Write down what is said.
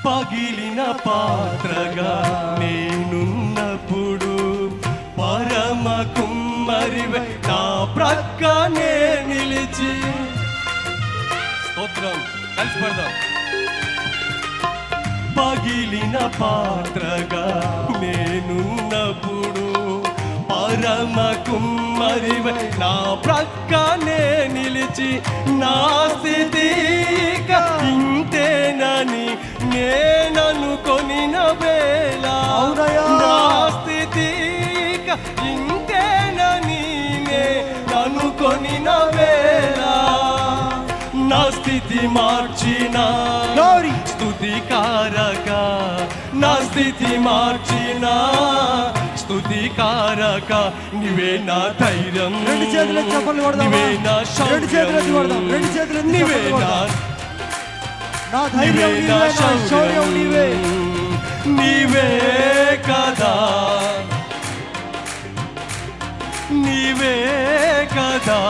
పగిలిన పాత్రగా నేనున్నప్పుడు పరమ కుమ్మరివై నా ప్రక్కనే నిలిచి. స్తోత్రం, కలిసి పడదాం. పగిలిన పాత్రగా నేనున్నప్పుడు పరమ కుమ్మరివై నా ప్రక్కనే నిలిచి. నా స్థితి ఇంతేనని నేననుకొనిన వేళ, నా స్థితి ఇంతేనని నేననుకొనిన వేళ, నా స్థితి మార్చిన స్తుతికారక, నా స్థితి మార్చిన స్తుతికారక, నీవే నా ధైర్యం, నీవే నా శౌర్యం, నీవే నా శౌర్యం, నీవే కదా, నీవే కదా,